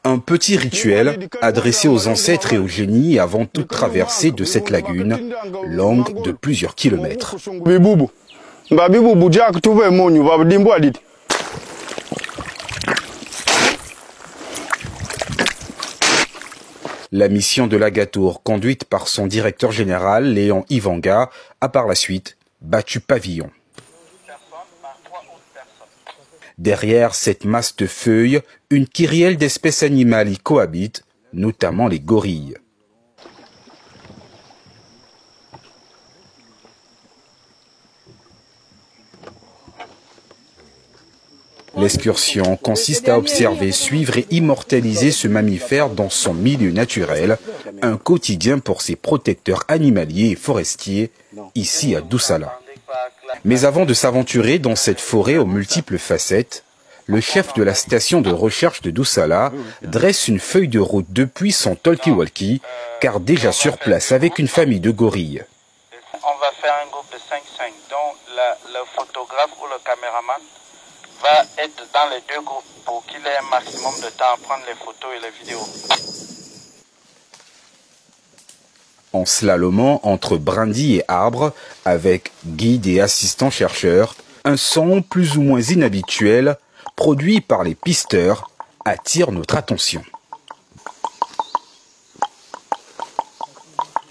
Un petit rituel adressé aux ancêtres et aux génies avant toute traversée de cette lagune, longue de plusieurs kilomètres. La mission de l'Agatour, conduite par son directeur général, Léon Ivanga, a par la suite battu pavillon. Derrière cette masse de feuilles, une kyrielle d'espèces animales y cohabitent, notamment les gorilles. L'excursion consiste à observer, suivre et immortaliser ce mammifère dans son milieu naturel, un quotidien pour ses protecteurs animaliers et forestiers, ici à Doussala. Mais avant de s'aventurer dans cette forêt aux multiples facettes, le chef de la station de recherche de Doussala dresse une feuille de route depuis son talkie-walkie, car déjà sur place avec une famille de gorilles. On va faire un groupe de 5-5, dont le photographe ou le caméraman va être dans les deux groupes pour qu'il ait un maximum de temps à prendre les photos et les vidéos. En slalomant entre brindilles et arbres, avec guide et assistant chercheurs, un son plus ou moins inhabituel, produit par les pisteurs, attire notre attention.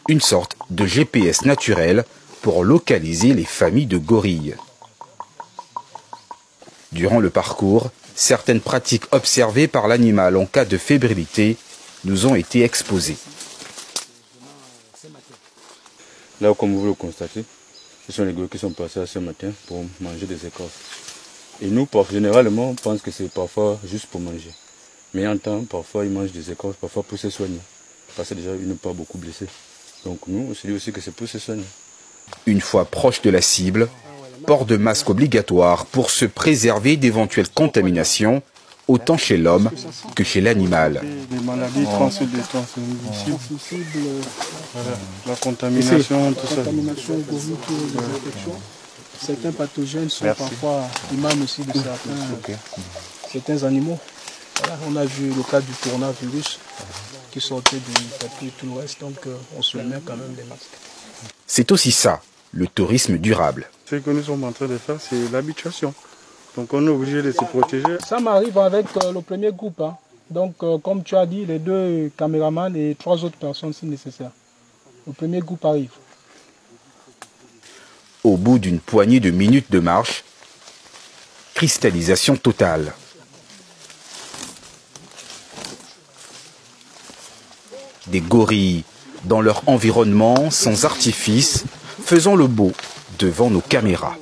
Une sorte de GPS naturel pour localiser les familles de gorilles. Durant le parcours, certaines pratiques observées par l'animal en cas de fébrilité nous ont été exposées. Là, comme vous le constatez, ce sont les gorilles qui sont passés ce matin pour manger des écorces. Et nous, généralement, on pense que c'est parfois juste pour manger. Mais en temps, parfois, ils mangent des écorces, parfois pour se soigner. Parce que déjà, ils ne sont pas beaucoup blessés. Donc nous, on se dit aussi que c'est pour se soigner. Une fois proche de la cible, port de masque obligatoire pour se préserver d'éventuelles contaminations, autant chez l'homme que chez l'animal. Des maladies transmissibles, la contamination, tout ça. Certains pathogènes sont parfois imams aussi de certains animaux. Voilà, on a vu le cas du coronavirus qui sortait du tapis et tout le reste, donc on se met quand même des masques. C'est aussi ça, le tourisme durable. Ce que nous sommes en train de faire, c'est l'habituation. Donc on est obligé de se protéger. Ça m'arrive avec le premier groupe. Hein. Donc comme tu as dit, les 2 caméramans et 3 autres personnes si nécessaire. Le premier groupe arrive. Au bout d'une poignée de minutes de marche, cristallisation totale. Des gorilles dans leur environnement, sans artifice, faisant le beau devant nos caméras.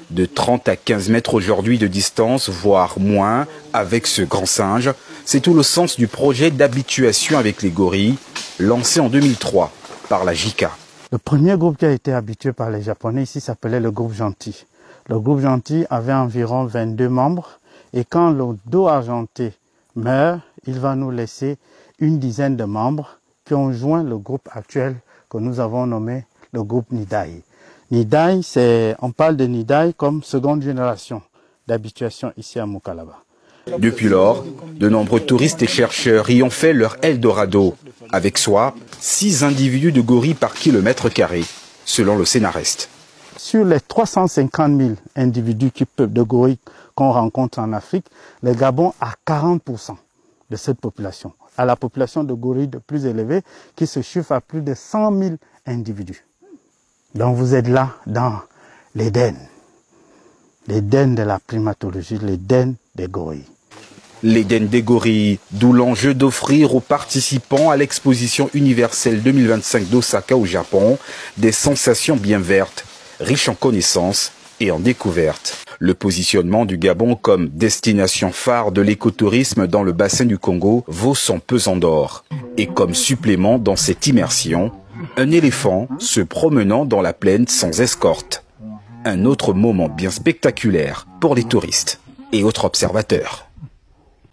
De 30 à 15 mètres aujourd'hui de distance, voire moins, avec ce grand singe, c'est tout le sens du projet d'habituation avec les gorilles, lancé en 2003 par la JICA. Le premier groupe qui a été habitué par les Japonais ici s'appelait le groupe Gentil. Le groupe Gentil avait environ 22 membres et quand le dos argenté meurt, il va nous laisser une dizaine de membres qui ont joint le groupe actuel que nous avons nommé le groupe Nidai. Nidai, on parle de Nidai comme seconde génération d'habituation ici à Mukalaba. Depuis lors, de nombreux touristes et chercheurs y ont fait leur Eldorado. Avec soi, 6 individus de gorilles par kilomètre carré, selon le scénariste. Sur les 350 000 individus de gorilles qu'on rencontre en Afrique, le Gabon a 40% de cette population. À la population de gorilles de plus élevée qui se chiffre à plus de 100 000 individus. Donc vous êtes là dans l'Éden de la primatologie, l'Éden des gorilles. L'Éden des gorilles, d'où l'enjeu d'offrir aux participants à l'exposition universelle 2025 d'Osaka au Japon des sensations bien vertes, riches en connaissances et en découvertes. Le positionnement du Gabon comme destination phare de l'écotourisme dans le bassin du Congo vaut son pesant d'or. Et comme supplément dans cette immersion, un éléphant se promenant dans la plaine sans escorte. Un autre moment bien spectaculaire pour les touristes et autres observateurs.